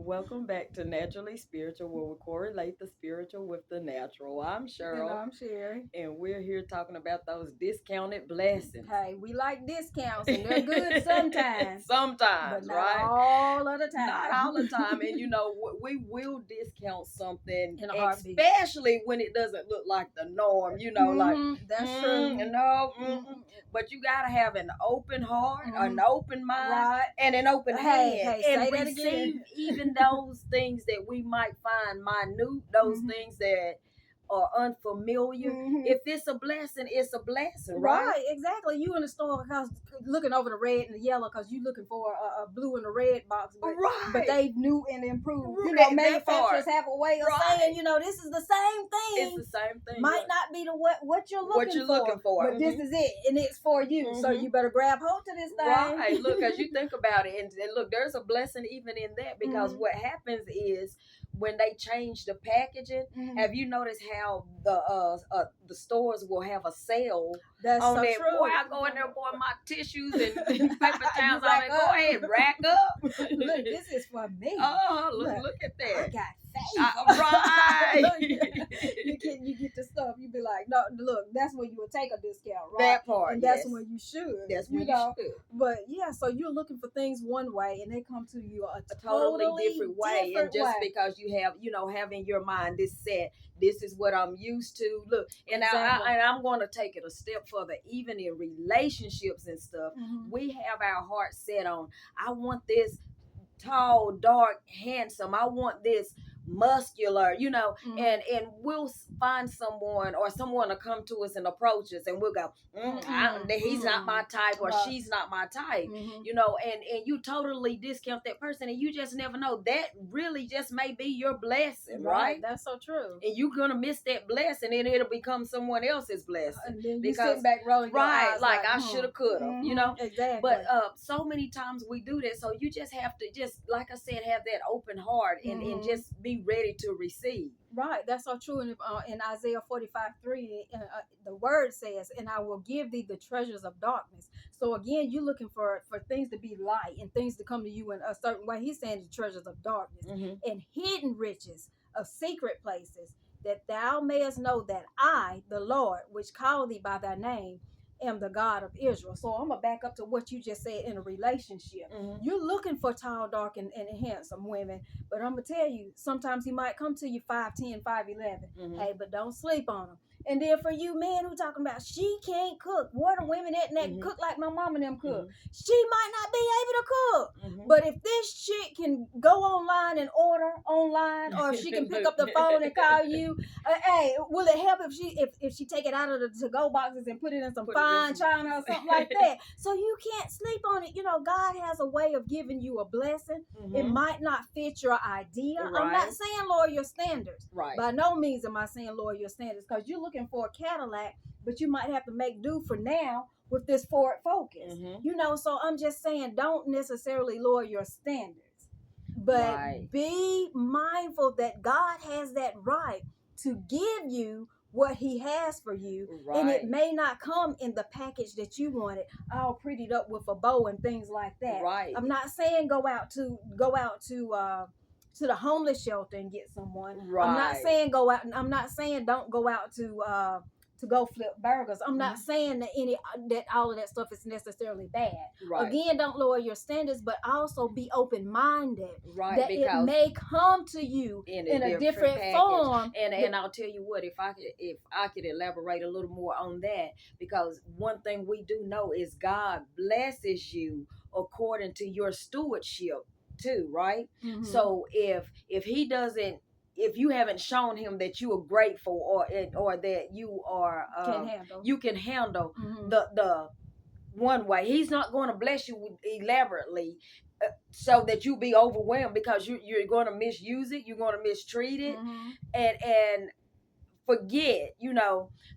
Welcome back to Naturally Spiritual, where we correlate the spiritual with the natural. I'm And Cheryl, I'm Sherry. and we're here talking about those discounted blessings. Hey, we like discounts and they're good sometimes, but Sometimes, not right? all of the time. Not all the time. And we will discount something, In a heartbeat. especially when it doesn't look like the norm, like, That's true. no, Mhm. but you got to have an open heart, an Mhm. open mind, Right. and an open Hey, hand, say and that receive again. even those things that we might find minute, those Mhm. things that are unfamiliar. Mhm. If it's a blessing, it's a blessing, right? Right, exactly. You in the store because looking over the red and the yellow because you looking for a blue and a red box, but Right. they new and improved. Right, that Manufacturers part. have a way of Right. saying, this is the same It's thing. the same thing. Might not be the what you're looking for. but this is it, and it's for you. So you better grab hold to this thing. Right. Look, as you think about it, and look, there's a blessing even in that because what happens is when they change the packaging, have you noticed how the stores will have a sale That's on so that? true. Boy, I go in there, boy, my tissues and paper towels. rack I mean, go up. ahead, rack up. Look, this is for me. Look at I that. got faith. Right. you get the stuff. You be like, no, look, that's when you would take a discount, right? That part, and that's yes. when you should. That's when you should. But yeah, so you're looking for things one way, and they come to you a totally different way. And just way. because you have, having your mind this set, this is what I'm used to. Look, and Exactly. I'm going to take it a step further. Even in relationships and stuff, we have our heart set on. I want this tall, dark, handsome. I want this muscular, and we'll find someone or someone to come to us and approach us, and we'll go, he's not my type, or she's not my type, and you totally discount that person, and you just never know, that really just may be your blessing, right? That's so true. And you're gonna miss that blessing, and it'll become someone else's blessing. And then you sit back rolling your eyes like I should have, could have, Exactly. But so many times we do that, so you just have to, just like I said, have that open heart and just be ready to receive. Right, that's so true. In Isaiah 45:3, the word says, "And I will give thee the treasures of darkness." So again, you're looking for things to be light and things to come to you in a certain way. He's saying the treasures of darkness and hidden riches of secret places, that thou mayest know that I, the Lord, which called thee by thy name, am the God of Israel. So I'm gonna back up to what you just said in a relationship. You're looking for tall, dark, and handsome women, but I'm gonna tell you, sometimes he might come to you 5'10", 5'11". Hey, but don't sleep on him. And then for you men who talking about she can't cook, what are women that cook like my mom and them cook? She might not be able to cook, but if this chick can go online and order online, or if she can pick up the phone and call you, hey, will it help if she take it out of the to-go boxes and put it in some fine china or something like that? So you can't sleep on it. God has a way of giving you a blessing. It might not fit your idea. Right. I'm not saying lower your standards. Right. By no means am I saying lower your standards, because you're looking for a Cadillac, but you might have to make do for now with this Ford Focus. So I'm just saying, don't necessarily lower your standards, but be mindful that God has that right to give you what he has for you, and it may not come in the package that you wanted, all prettied up with a bow and things like that. Right. I'm not saying go out to the homeless shelter and get someone. Right. I'm not saying go out. I'm not saying don't go out to go flip burgers. I'm not saying that all of that stuff is necessarily bad. Right. Again, don't lower your standards, but also be open-minded. Right. That it may come to you in a different form. And I'll tell you what, if I could elaborate a little more on that, because one thing we do know is God blesses you according to your stewardship too, right? So if he doesn't, if you haven't shown him that you are grateful, or that you are you can handle the one way, he's not going to bless you elaborately, so that you be overwhelmed, because you're going to misuse it, you're going to mistreat it, and forget,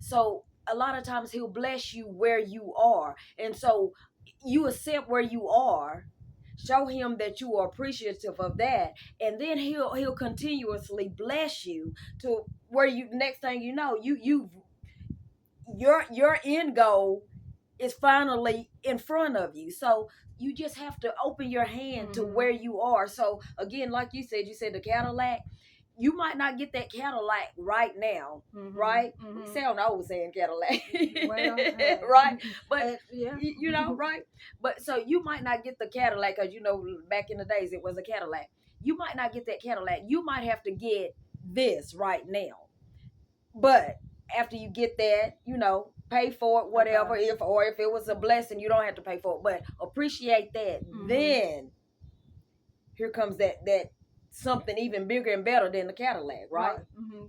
so a lot of times he'll bless you where you are, and so you accept where you are, show him that you are appreciative of that, and then he'll continuously bless you to where you, next thing you know, your end goal is finally in front of you. So you just have to open your hand to where you are. So again, like you said the Cadillac, you might not get that Cadillac right now, right? We sound old saying Cadillac, Well, right? But yeah, you know, right? But so you might not get the Cadillac because you know back in the days it was a Cadillac. You might not get that Cadillac. You might have to get this right now. But after you get that, you know, pay for it, whatever. Okay. If it was a blessing, you don't have to pay for it. But appreciate that. Then here comes that something even bigger and better than the Cadillac, right?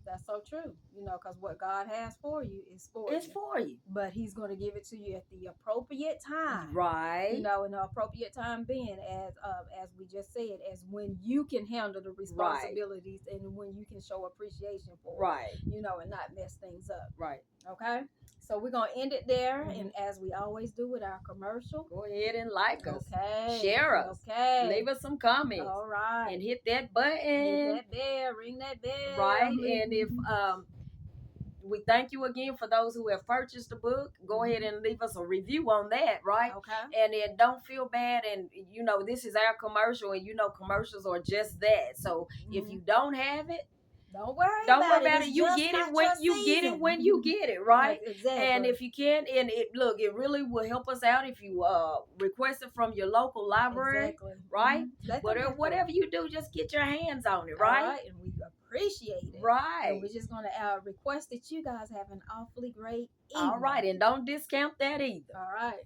That's so true. You know, because what God has for you is for It's you. for you, But He's going to give it to you at the appropriate time, right? You know, and the appropriate time being, as we just said, as when you can handle the responsibilities and when you can show appreciation for it, Right. You know, and not mess things up, Right. Okay. So we're gonna end it there, and as we always do with our commercial, go ahead and like us, okay, share us, okay, leave us some comments, all right, and hit that button, hit that bell, ring that bell, right? And if we thank you again for those who have purchased the book. Go ahead and leave us a review on that, right? Okay. And then don't feel bad. And you know, this is our commercial, and you know, commercials are just that. So if you don't have it, don't worry about it. You get it when you get it when you get it, right? Exactly. And if you can, and it really will help us out if you request it from your local library, right? Whatever you do, just get your hands on it, right? All right, and we appreciate it, right? And we're just gonna request that you guys have an awfully great evening. All right, and don't discount that either. All right.